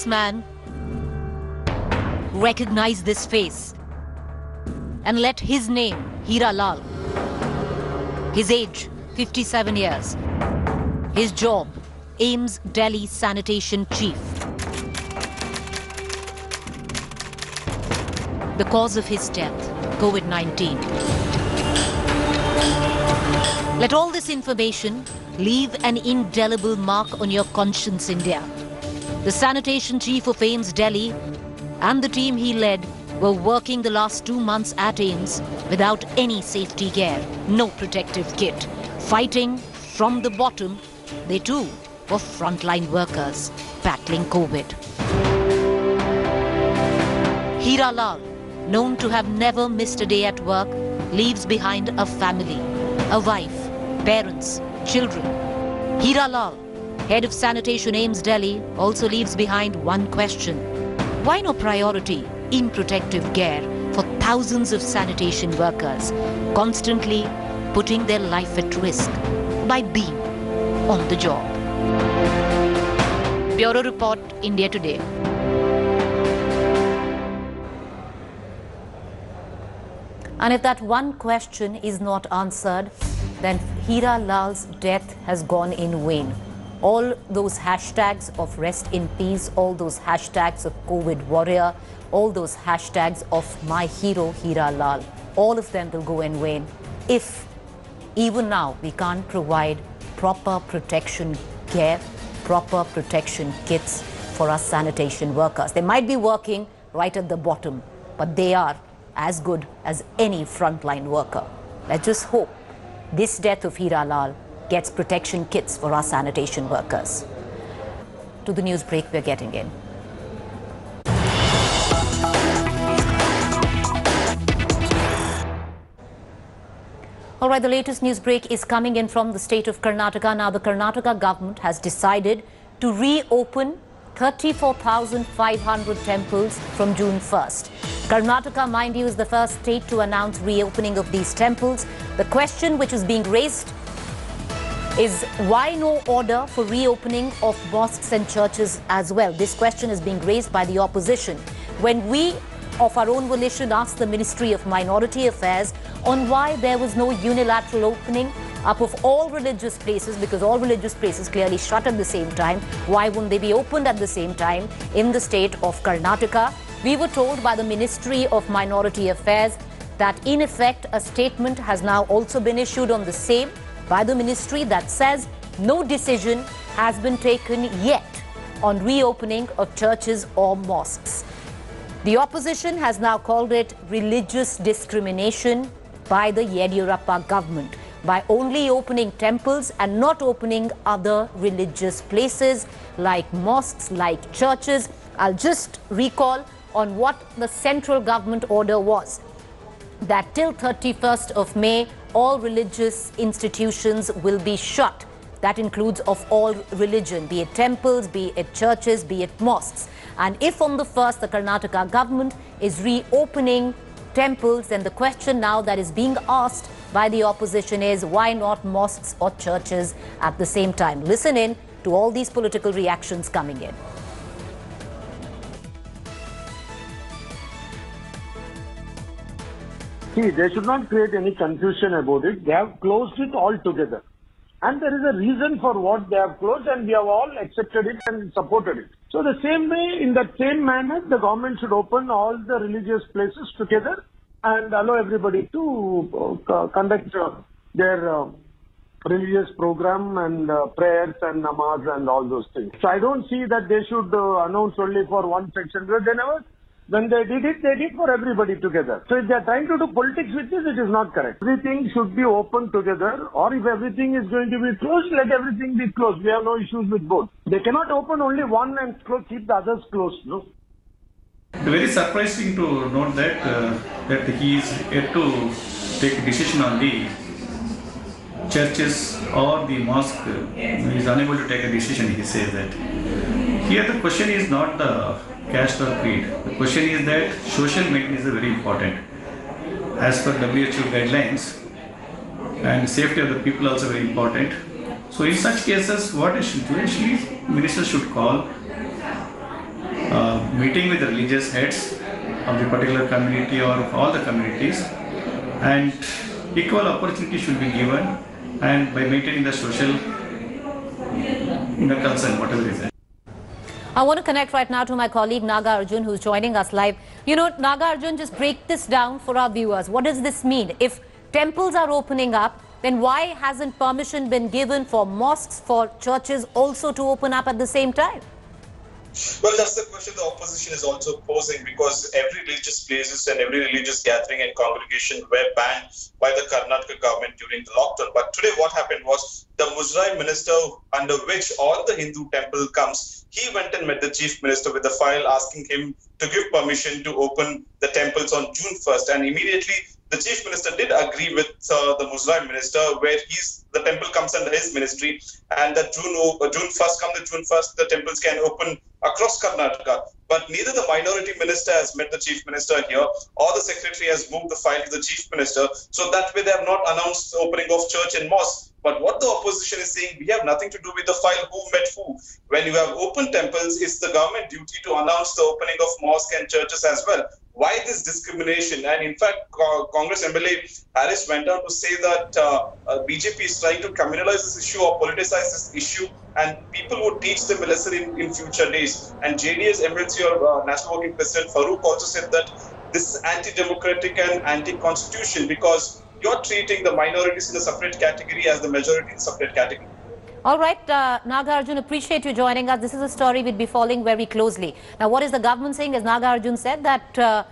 this man, recognize this face, and let his name, Hira Lal, his age, 57 years, his job, AIIMS Delhi Sanitation Chief. The cause of his death, COVID-19. Let all this information leave an indelible mark on your conscience, India. The sanitation chief of AIIMS Delhi and the team he led were working the last 2 months at AIIMS without any safety gear, no protective kit. Fighting from the bottom, they too were frontline workers battling COVID. Hira Lal, known to have never missed a day at work, leaves behind a family, a wife, parents, children. Hira Lal, head of sanitation AIIMS Delhi, also leaves behind one question. Why no priority in protective gear for thousands of sanitation workers, constantly putting their life at risk by being on the job? Bureau Report, India Today. And if that one question is not answered, then Hira Lal's death has gone in vain. All those hashtags of rest in peace, all those hashtags of COVID warrior, all those hashtags of my hero Hira Lal, all of them will go in vain if even now we can't provide proper protection gear, proper protection kits for our sanitation workers. They might be working right at the bottom, but they are as good as any frontline worker. Let's just hope this death of Hira Lal gets protection kits for our sanitation workers. To the news break we're getting in. All right, the latest news break is coming in from the state of Karnataka. Now, the Karnataka government has decided to reopen 34,500 temples from June 1st. Karnataka, mind you, is the first state to announce reopening of these temples. The question which is being raised is why no order for reopening of mosques and churches as well? This question is being raised by the opposition. When we, of our own volition, asked the Ministry of Minority Affairs on why there was no unilateral opening up of all religious places, because all religious places clearly shut at the same time, why wouldn't they be opened at the same time in the state of Karnataka? We were told by the Ministry of Minority Affairs that in effect a statement has now also been issued on the same by the ministry that says no decision has been taken yet on reopening of churches or mosques. The opposition has now called it religious discrimination by the Yediyurappa government by only opening temples and not opening other religious places like mosques, like churches. I'll just recall on what the central government order was, that till 31st of May, all religious institutions will be shut. That includes of all religion, be it temples, be it churches, be it mosques. And if on the 1st the Karnataka government is reopening temples, then the question now that is being asked by the opposition is why not mosques or churches at the same time? Listen in to all these political reactions coming in. See, they should not create any confusion about it. They have closed it altogether. And there is a reason for what they have closed, and we have all accepted it and supported it. So the same way, in that same manner, the government should open all the religious places together and allow everybody to conduct their religious program and prayers and namaz and all those things. So I don't see that they should announce only for one section. They never. When they did for everybody together. So if they are trying to do politics with this, it is not correct. Everything should be open together, or if everything is going to be closed, let everything be closed. We have no issues with both. They cannot open only one and keep the others closed, no? Very surprising to note that he is yet to take a decision on the churches or the mosque. He is unable to take a decision, he says that. Here the question is not the caste or creed. The question is that social maintenance is very important. As per WHO guidelines, and safety of the people also very important. So in such cases, what actually minister should call meeting with the religious heads of the particular community or of all the communities, and equal opportunity should be given, and by maintaining the social concern, whatever is there. I want to connect right now to my colleague Naga Arjun, who's joining us live. You know, Naga Arjun, just break this down for our viewers. What does this mean? If temples are opening up, then why hasn't permission been given for mosques, for churches also to open up at the same time? Well, that's the question the opposition is also posing, because every religious places and every religious gathering and congregation were banned by the Karnataka government during the lockdown. But today what happened was the Muzrai minister, under which all the Hindu temple comes, he went and met the chief minister with a file asking him to give permission to open the temples on June 1st. And immediately the chief minister did agree with the Muzrai minister, where the temple comes under his ministry, and that June 1st, the temples can open across Karnataka. But neither the minority minister has met the chief minister here, or the secretary has moved the file to the chief minister. So that way they have not announced the opening of church and mosque. But what the opposition is saying, we have nothing to do with the file, who met who. When you have open temples, it's the government duty to announce the opening of mosques and churches as well. Why this discrimination? And in fact, Congress MLA Harris went on to say that BJP is trying to communalize this issue or politicize this issue, and people would teach them a lesson in future days. And JDS MLC or National Working President Farooq also said that this is anti-democratic and anti-constitution, because you're treating the minorities in a separate category as the majority in a separate category. All right, Naga Arjun, appreciate you joining us. This is a story we'd be following very closely. Now, what is the government saying? As Naga Arjun said, that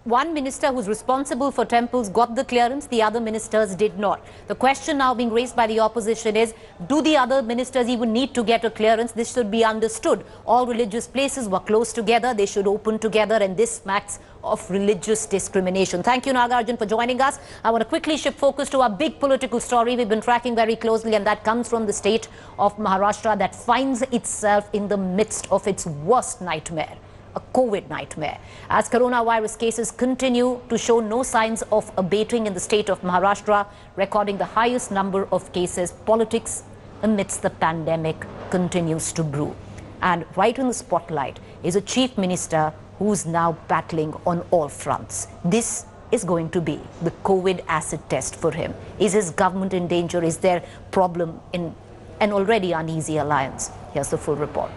one minister who's responsible for temples got the clearance, the other ministers did not. The question now being raised by the opposition is, do the other ministers even need to get a clearance? This should be understood. All religious places were close together, they should open together, and this smacks of religious discrimination. Thank you, Naga Arjun, for joining us. I want to quickly shift focus to our big political story we've been tracking very closely, and that comes from the state of Maharashtra that finds itself in the midst of its worst nightmare, a COVID nightmare. As coronavirus cases continue to show no signs of abating in the state of Maharashtra, recording the highest number of cases, politics amidst the pandemic continues to brew. And right in the spotlight is a chief minister who's now battling on all fronts. This is going to be the COVID acid test for him. Is his government in danger? Is there problem in an already uneasy alliance? Here's the full report.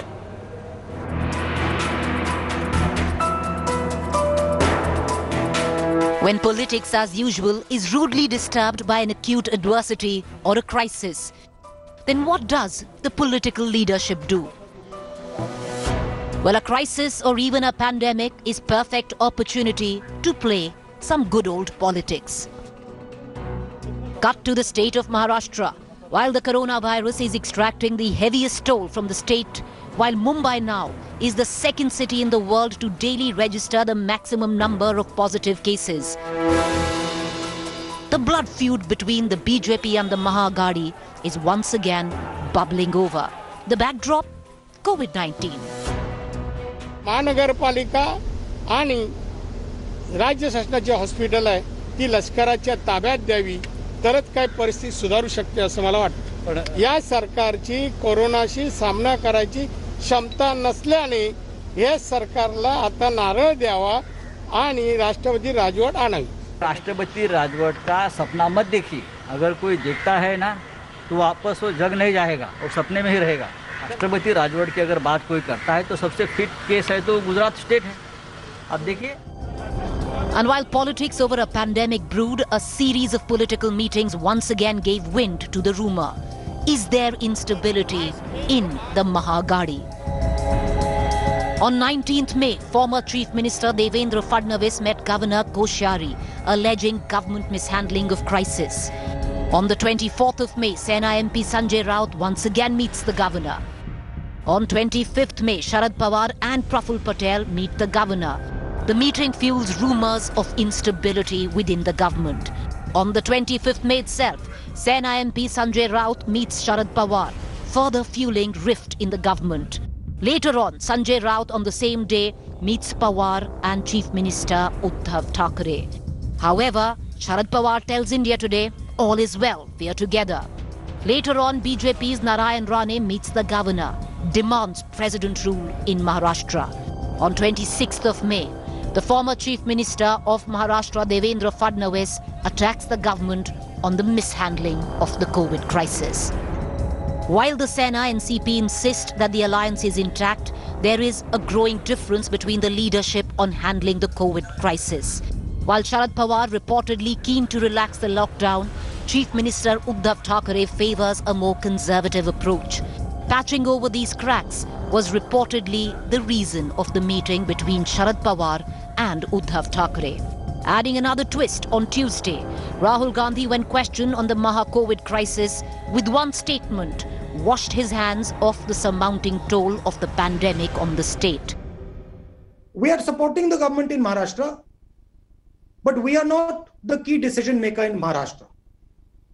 When politics as usual is rudely disturbed by an acute adversity or a crisis, then what does the political leadership do? Well, a crisis or even a pandemic is perfect opportunity to play some good old politics. Cut to the state of Maharashtra. While the coronavirus is extracting the heaviest toll from the state, while Mumbai now is the second city in the world to daily register the maximum number of positive cases. The blood feud between the BJP and the Mahagadi is once again bubbling over. The backdrop? COVID-19. महानगरपालिका आणि राज्य शासनाची hospital आहे ती लष्कराच्या ताब्यात द्यावी, तरच काय परिस्थिती सुधारू शकते असं मला वाटतं. या सरकारची कोरोनाशी सामना करायची क्षमता नसल्याने हे सरकारला आता नारळ द्यावा आणि राष्ट्रपती राजवट आणावी. राष्ट्रपति राजवट का सपना मत देखिए. अगर कोई देखता है ना तो वापस वो जग नहीं जाएगा और सपने में ही रहेगा. राष्ट्रपति राजवट की अगर बात कोई करता है तो सबसे फिट केस है तो गुजरात स्टेट है. अब देखिए. And while politics over a pandemic brewed, a series of political meetings once again gave wind to the rumor. Is there instability in the Mahagadi? On 19th May, former Chief Minister Devendra Fadnavis met Governor Koshyari, alleging government mishandling of crisis. On the 24th of May, Sena MP Sanjay Raut once again meets the governor. On 25th May, Sharad Pawar and Praful Patel meet the governor. The meeting fuels rumors of instability within the government. On the 25th May itself, Sena MP Sanjay Raut meets Sharad Pawar, further fueling rift in the government. Later on, Sanjay Raut on the same day meets Pawar and Chief Minister Uddhav Thackeray. However, Sharad Pawar tells India Today, all is well, we are together. Later on, BJP's Narayan Rane meets the governor, demands president rule in Maharashtra. On 26th of May, the former Chief Minister of Maharashtra, Devendra Fadnavis, attacks the government on the mishandling of the COVID crisis. While the Sena and CP insist that the alliance is intact, there is a growing difference between the leadership on handling the COVID crisis. While Sharad Pawar reportedly keen to relax the lockdown, Chief Minister Uddhav Thackeray favors a more conservative approach. Patching over these cracks was reportedly the reason of the meeting between Sharad Pawar and Uddhav Thackeray. Adding another twist on Tuesday, Rahul Gandhi, when questioned on the Maha-COVID crisis, with one statement, washed his hands off the surmounting toll of the pandemic on the state. We are supporting the government in Maharashtra, but we are not the key decision maker in Maharashtra.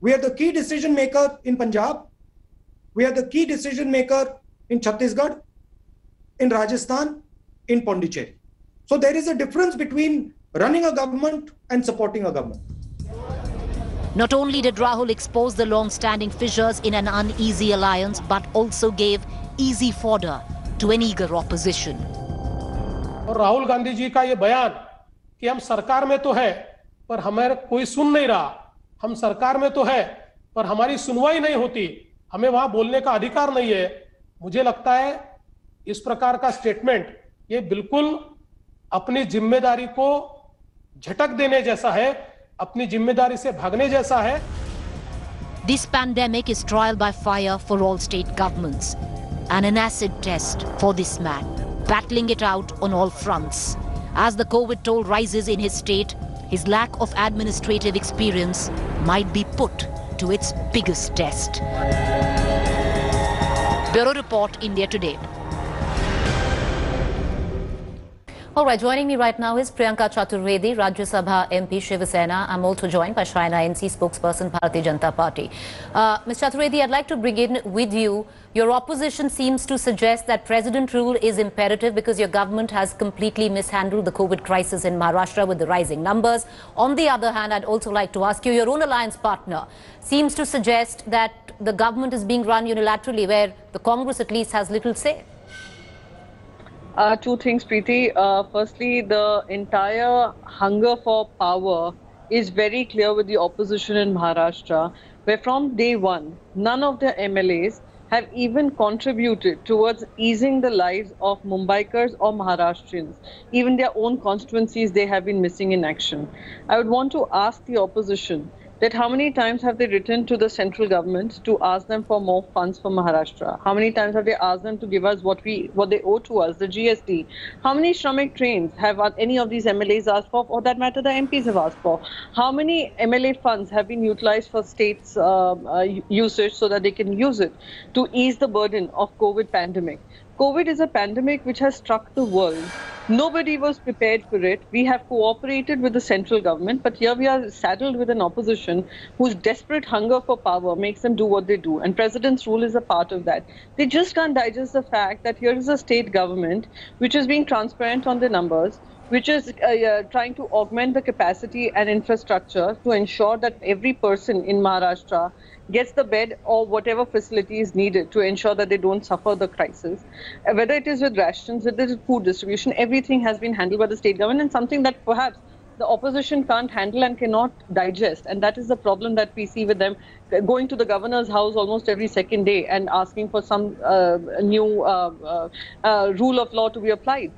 We are the key decision maker in Punjab. We are the key decision maker in Chhattisgarh, in Rajasthan, in Pondicherry. So there is a difference between running a government and supporting a government. Not only did Rahul expose the long-standing fissures in an uneasy alliance, but also gave easy fodder to an eager opposition. और राहुल गांधी जी का ये बयान कि हम सरकार में तो है पर हमें कोई सुन नहीं रहा, हम सरकार में तो है पर हमारी सुनवाई नहीं होती, हमें वहां बोलने का अधिकार नहीं है, मुझे लगता है इस प्रकार का स्टेटमेंट ये बिल्कुल अपनी जिम्मेदारी को झटक देने जैसा है, अपनी जिम्मेदारी से भागने जैसा है. This pandemic is trial by fire for all state governments and an acid test for this man, battling it out on all fronts. As the COVID toll rises in his state, his lack of administrative experience might be put to its biggest test. Bureau Report, India Today. All right, joining me right now is Priyanka Chaturvedi, Rajya Sabha MP, Shiv Sena. I'm also joined by Shri NC spokesperson, Bharatiya Janata Party. Ms. Chaturvedi, I'd like to begin with you. Your opposition seems to suggest that president rule is imperative because your government has completely mishandled the COVID crisis in Maharashtra with the rising numbers. On the other hand, I'd also like to ask you, your own alliance partner seems to suggest that the government is being run unilaterally, where the Congress at least has little say. Two things, Preeti. Firstly, the entire hunger for power is very clear with the opposition in Maharashtra, where from day one, none of the MLAs have even contributed towards easing the lives of Mumbaikars or Maharashtrians. Even their own constituencies, they have been missing in action. I would want to ask the opposition that how many times have they written to the central government to ask them for more funds for Maharashtra? How many times have they asked them to give us what they owe to us, the GST? How many Shramik trains have any of these MLAs asked for that matter the MPs have asked for? How many MLA funds have been utilized for states' usage so that they can use it to ease the burden of COVID pandemic? COVID is a pandemic which has struck the world. Nobody was prepared for it. We have cooperated with the central government, but here we are saddled with an opposition whose desperate hunger for power makes them do what they do. And president's rule is a part of that. They just can't digest the fact that here is a state government which is being transparent on the numbers, which is trying to augment the capacity and infrastructure to ensure that every person in Maharashtra gets the bed or whatever facility is needed to ensure that they don't suffer the crisis. Whether it is with rations, whether it is food distribution, everything has been handled by the state government, and something that perhaps the opposition can't handle and cannot digest. And that is the problem that we see with them going to the governor's house almost every second day and asking for some new rule of law to be applied.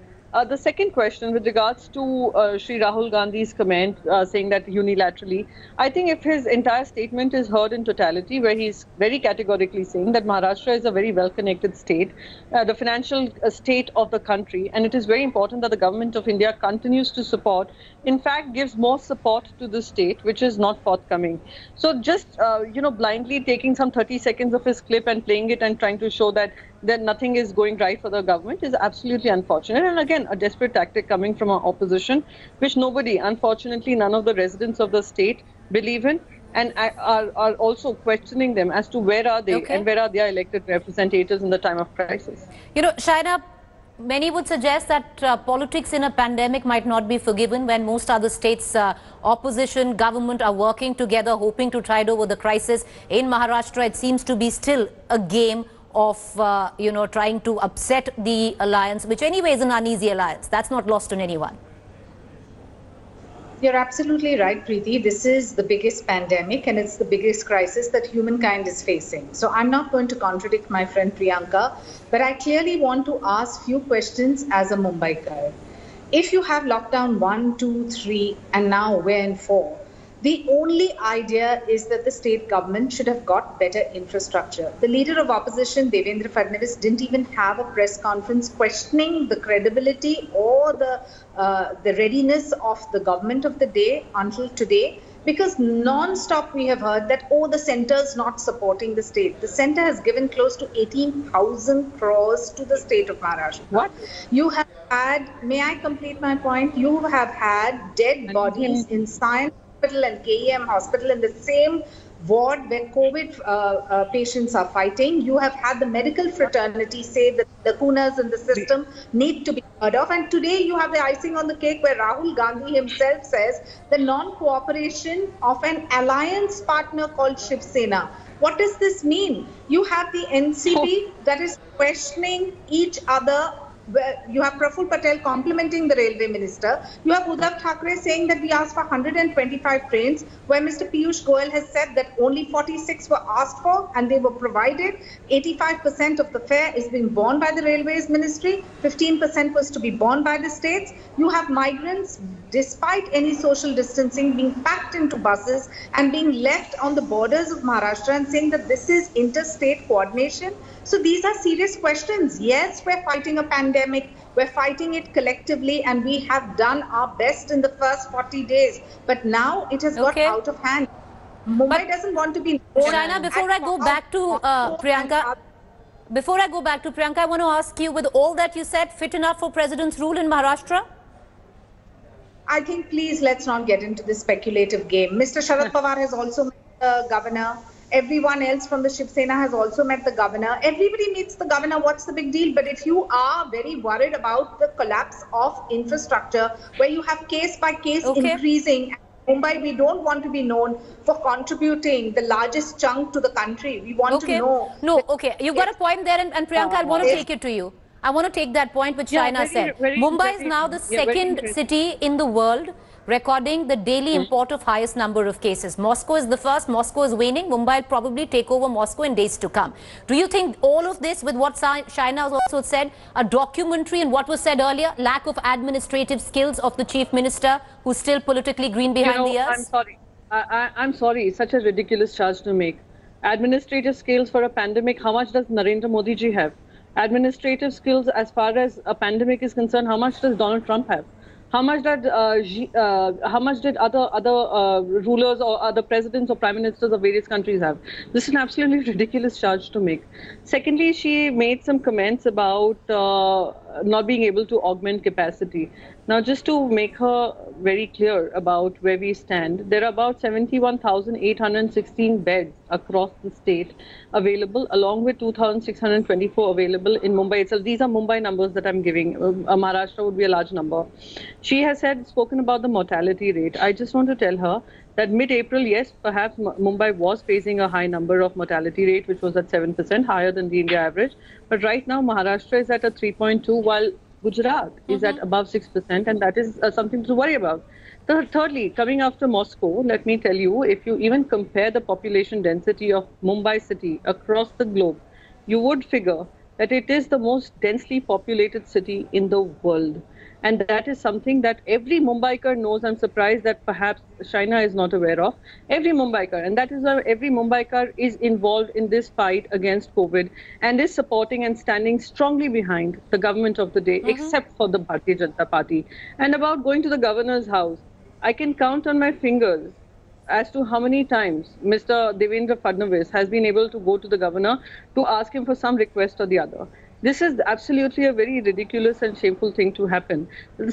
The second question with regards to Shri Rahul Gandhi's comment saying that unilaterally, I think if his entire statement is heard in totality, where he's very categorically saying that Maharashtra is a very well-connected state, the financial state of the country, and it is very important that the government of India continues to support, in fact, gives more support to the state, which is not forthcoming. So just, blindly taking some 30 seconds of his clip and playing it and trying to show that nothing is going right for the government is absolutely unfortunate. And again, a desperate tactic coming from our opposition, which nobody, unfortunately, none of the residents of the state believe in and are also questioning them as to where are they and where are their elected representatives in the time of crisis. Shaina, many would suggest that politics in a pandemic might not be forgiven when most other states, opposition, government are working together, hoping to tide over the crisis. In Maharashtra, it seems to be still a game of, trying to upset the alliance, which anyway is an uneasy alliance. That's not lost on anyone. You're absolutely right, Preeti. This is the biggest pandemic and it's the biggest crisis that humankind is facing. So I'm not going to contradict my friend Priyanka, but I clearly want to ask few questions as a Mumbaiker. If you have lockdown 1, 2, 3, and now we're in 4, the only idea is that the state government should have got better infrastructure. The leader of opposition, Devendra Fadnavis, didn't even have a press conference questioning the credibility or the readiness of the government of the day until today, because non-stop we have heard that, the center is not supporting the state. The center has given close to 18,000 crores to the state of Maharashtra. What? You have had, may I complete my point? You have had dead bodies in Science Hospital and KEM Hospital in the same ward where COVID patients are fighting. You have had the medical fraternity say that the lacunas in the system need to be heard of. And today you have the icing on the cake where Rahul Gandhi himself says the non-cooperation of an alliance partner called Shiv Sena. What does this mean? You have the NCP that is questioning each other. You have Praful Patel complimenting the railway minister. You have Uddhav Thackeray saying that we asked for 125 trains, where Mr. Piyush Goyal has said that only 46 were asked for and they were provided. 85% of the fare is being borne by the railways ministry. 15% was to be borne by the states. You have migrants, despite any social distancing, being packed into buses and being left on the borders of Maharashtra and saying that this is interstate coordination. So these are serious questions. Yes, we're fighting a pandemic. We're fighting it collectively and we have done our best in the first 40 days. But now it has got out of hand. Mumbai doesn't want to be... Shaina, before I go back to Priyanka, I want to ask you, with all that you said, fit enough for President's rule in Maharashtra? I think, please, let's not get into this speculative game. Mr. Sharad Pawar has also met the governor. Everyone else from the Shiv Sena has also met the governor. Everybody meets the governor. What's the big deal? But if you are very worried about the collapse of infrastructure, where you have case by case increasing, Mumbai, we don't want to be known for contributing the largest chunk to the country. We want to know. You've got a point there, and Priyanka, I want to take it to you. I want to take that point which Shaina said. Mumbai is now the second city in the world recording the daily import of highest number of cases. Moscow is the first. Moscow is waning. Mumbai will probably take over Moscow in days to come. Do you think all of this, with what Shaina has also said, a documentary and what was said earlier, lack of administrative skills of the chief minister who's still politically green behind the ears? I'm sorry. I'm sorry. Such a ridiculous charge to make. Administrative skills for a pandemic, how much does Narendra Modi ji have? Administrative skills as far as a pandemic is concerned, how much does Donald Trump have? How much did other rulers or other presidents or prime ministers of various countries have? This is an absolutely ridiculous charge to make. Secondly, she made some comments about not being able to augment capacity. Now, just to make her very clear about where we stand, there are about 71,816 beds across the state available, along with 2,624 available in Mumbai itself. These are Mumbai numbers that I'm giving. Maharashtra would be a large number. She has spoken about the mortality rate. I just want to tell her that mid-April, yes, perhaps Mumbai was facing a high number of mortality rate, which was at 7%, higher than the India average. But right now, Maharashtra is at a 3.2, while Gujarat is at above 6%, and that is something to worry about. Thirdly, coming after Moscow, let me tell you, if you even compare the population density of Mumbai city across the globe, you would figure that it is the most densely populated city in the world. And that is something that every Mumbaiker knows. I'm surprised that perhaps Shaina is not aware of. Every Mumbaiker, and that is why every Mumbaiker is involved in this fight against COVID and is supporting and standing strongly behind the government of the day, except for the Bharatiya Janata Party. And about going to the governor's house, I can count on my fingers as to how many times Mr. Devendra Fadnavis has been able to go to the governor to ask him for some request or the other. This is absolutely a very ridiculous and shameful thing to happen.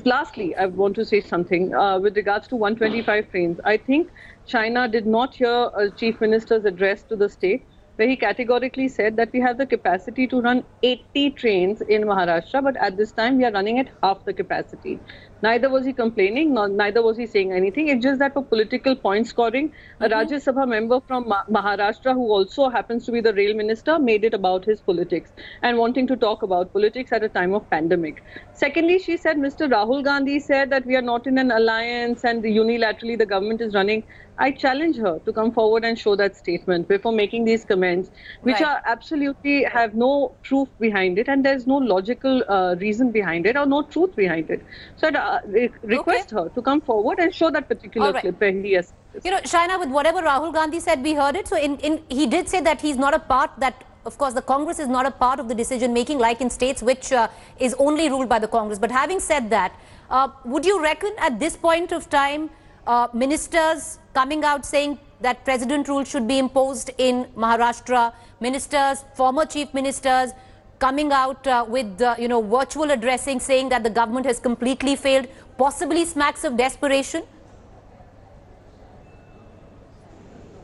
Lastly, I want to say something with regards to 125 trains. I think China did not hear a chief minister's address to the state, where he categorically said that we have the capacity to run 80 trains in Maharashtra, but at this time we are running at half the capacity. Neither was he complaining, neither was he saying anything. It's just that for political point scoring, a Rajya Sabha member from Maharashtra, who also happens to be the rail minister, made it about his politics and wanting to talk about politics at a time of pandemic. Secondly, she said Mr. Rahul Gandhi said that we are not in an alliance and unilaterally the government is running. I challenge her to come forward and show that statement before making these comments, which are absolutely have no proof behind it, and there's no logical reason behind it or no truth behind it. So I request her to come forward and show that particular clip where he has. You know, Shaina, with whatever Rahul Gandhi said, we heard it. So he did say that he's not a part, that of course the Congress is not a part of the decision making like in states which is only ruled by the Congress. But having said that, would you reckon at this point of time, ministers coming out saying that president rule should be imposed in Maharashtra, ministers, former chief ministers coming out with virtual addressing saying that the government has completely failed, possibly smacks of desperation?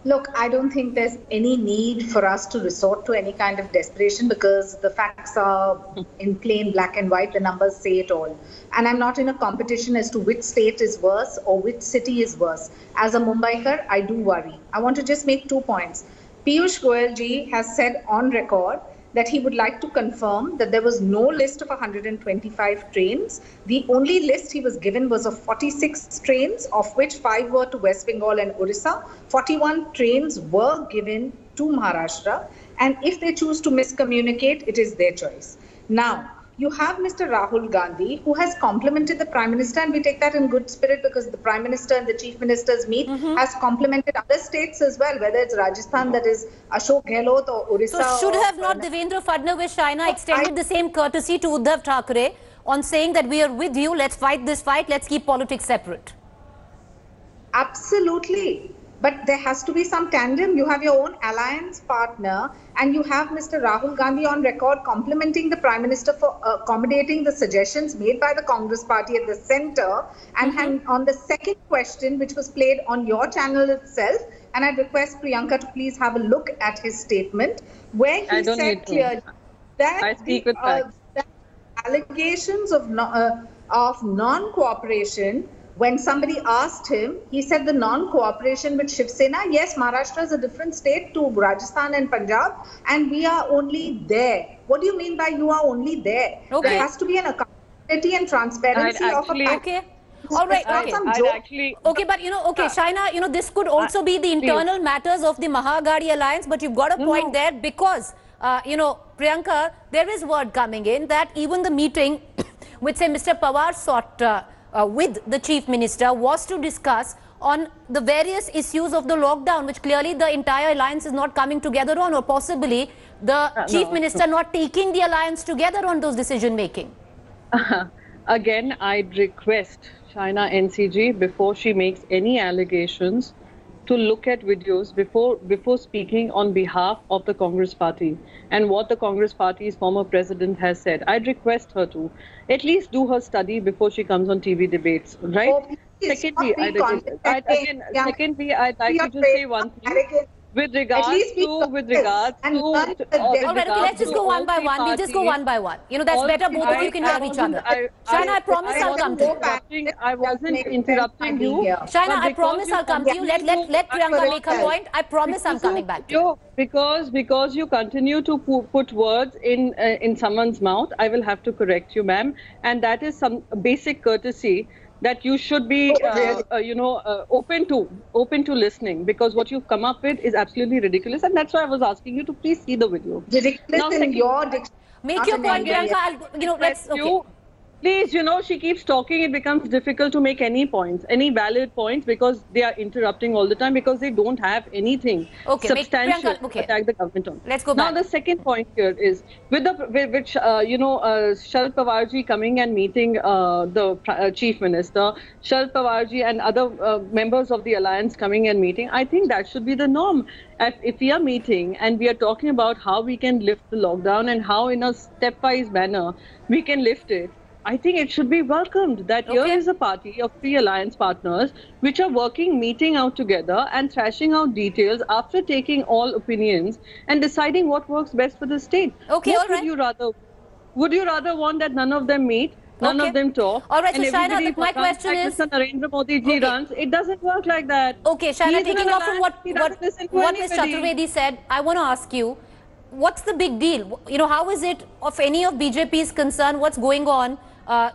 Look, I don't think there's any need for us to resort to any kind of desperation because the facts are in plain black and white. The numbers say it all. And I'm not in a competition as to which state is worse or which city is worse. As a Mumbaikar, I do worry. I want to just make 2 points. Piyush Goyal ji has said on record that he would like to confirm that there was no list of 125 trains. The only list he was given was of 46 trains, of which 5 were to West Bengal and Orissa. 41 trains were given to Maharashtra. And if they choose to miscommunicate, it is their choice. Now, you have Mr. Rahul Gandhi, who has complimented the Prime Minister, and we take that in good spirit because the Prime Minister and the Chief Ministers meet, has complimented other states as well, whether it's Rajasthan, that is Ashok Gehlot, or Orissa. So should have not Devendra Fadnavis, Shaina, extended the same courtesy to Uddhav Thackeray on saying that we are with you, let's fight this fight, let's keep politics separate? Absolutely. But there has to be some tandem. You have your own alliance partner and you have Mr. Rahul Gandhi on record complimenting the Prime Minister for accommodating the suggestions made by the Congress party at the center. And on the second question, which was played on your channel itself, and I'd request Priyanka to please have a look at his statement, where he said clearly that that allegations of non-cooperation. When somebody asked him, he said the non-cooperation with Shiv Sena, yes, Maharashtra is a different state to Rajasthan and Punjab, and we are only there. What do you mean by you are only there? Okay. There has to be an accountability and transparency of a Okay. All right. Okay, but Shaina, this could also be the internal matters of the Mahagadi alliance, but you've got a point there because, Priyanka, there is word coming in that even the meeting which, say, Mr. Pawar sought with the Chief Minister was to discuss on the various issues of the lockdown, which clearly the entire alliance is not coming together on, or possibly the Chief Minister not taking the alliance together on those decision making. Again, I'd request Shaina NCG, before she makes any allegations, to look at videos before speaking on behalf of the Congress party and what the Congress party's former president has said. I'd request her to at least do her study before she comes on TV debates, right? Secondly, I'd like to just say one thing. With regards to all right, okay, let's just go one by one. We'll just go one by one. That's better. Both of you can hear each other. Shaina, I promise I'll come to you. I wasn't interrupting you. Shaina, I promise I'll come to you. Let Priyanka make her point. I promise I'm coming back to you. Because you continue to put words in someone's mouth, I will have to correct you, ma'am. And that is some basic courtesy that you should be, open to listening, because what you've come up with is absolutely ridiculous, and that's why I was asking you to please see the video. Ridiculous in your dictionary. Make your point, Priyanka. Let's. Okay. Please, she keeps talking. It becomes difficult to make any points, any valid points, because they are interrupting all the time because they don't have anything substantial to attack the government on. Let's go back. Now, the second point here is Sharad Pawarji coming and meeting the Chief Minister, Sharad Pawarji and other members of the alliance coming and meeting. I think that should be the norm. If we are meeting and we are talking about how we can lift the lockdown and how in a stepwise manner we can lift it, I think it should be welcomed that here is a party of 3 alliance partners which are working, meeting out together and thrashing out details after taking all opinions and deciding what works best for the state. Okay, Would you rather want that none of them meet None Okay. of them talk. All right, and so Shaina, everybody my runs question like is- Mr. Narendra Modi ji Okay. runs. It doesn't work like that. Okay, Shaina, He is in taking an off from alliance. He doesn't listen to what Ms. anybody. Chaturvedi said, I want to ask you, what's the big deal? You know, how is it of any of BJP's concern? What's going on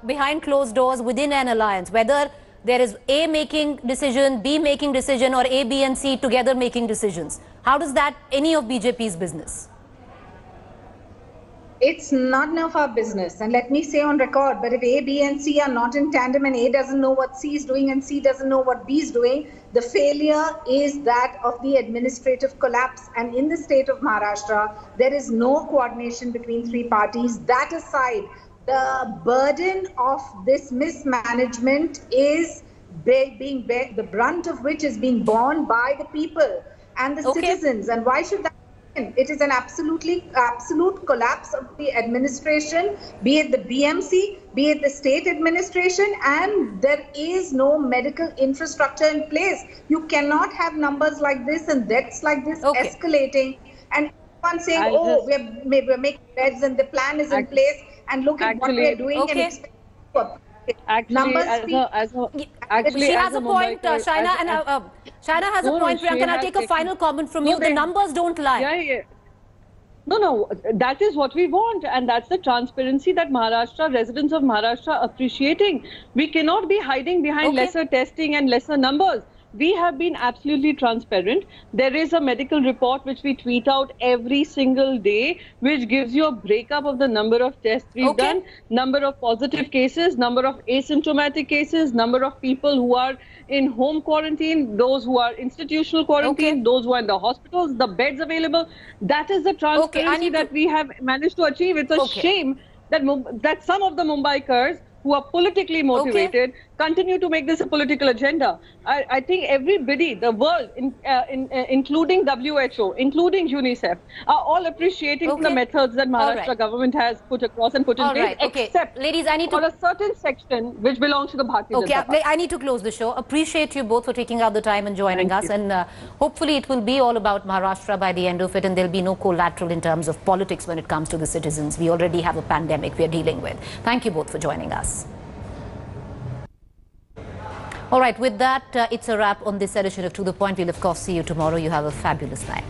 behind closed doors within an alliance? Whether there is A making decision, B making decision, or A, B and C together making decisions. How does that any of BJP's business? It's none of our business. And let me say on record, but if A, B, and C are not in tandem and A doesn't know what C is doing and C doesn't know what B is doing, the failure is that of the administrative collapse. And in the state of Maharashtra, there is no coordination between three parties. That aside, the burden of this mismanagement is the brunt of which is being borne by the people and the citizens. And why should that? It is an absolute collapse of the administration, be it the BMC, be it the state administration, and there is no medical infrastructure in place. You cannot have numbers like this and deaths like this escalating, and everyone saying, we're making beds and the plan is in place, and look at what we're doing. Okay. And Actually, numbers she has a point, Shaina, and Shaina has a point. Priyanka, I'll take a final comment from you. The numbers don't lie. Yeah. No, that is what we want, and that's the transparency that Maharashtra, residents of Maharashtra are appreciating. We cannot be hiding behind lesser testing and lesser numbers. We have been absolutely transparent. There is a medical report which we tweet out every single day, which gives you a breakup of the number of tests we've done, number of positive cases, number of asymptomatic cases, number of people who are in home quarantine, those who are institutional quarantine, those who are in the hospitals, the beds available. That is the transparency that we have managed to achieve. It's a shame that some of the Mumbaikars who are politically motivated continue to make this a political agenda. I think everybody, the world, including WHO, including UNICEF, are all appreciating the methods that Maharashtra government has put across and put in place, except ladies, I need for a certain section which belongs to the Bharatiya Janata Party. I need to close the show. Appreciate you both for taking out the time and joining us. And hopefully it will be all about Maharashtra by the end of it, and there'll be no collateral in terms of politics when it comes to the citizens. We already have a pandemic we are dealing with. Thank you both for joining us. All right, with that, it's a wrap on this edition of To The Point. We'll, of course, see you tomorrow. You have a fabulous night.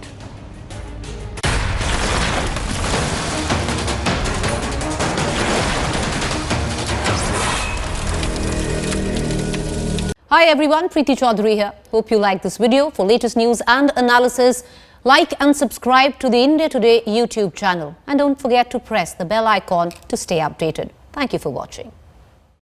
Hi everyone, Preeti Chaudhary here. Hope you like this video. For latest news and analysis, like and subscribe to the India Today YouTube channel. And don't forget to press the bell icon to stay updated. Thank you for watching.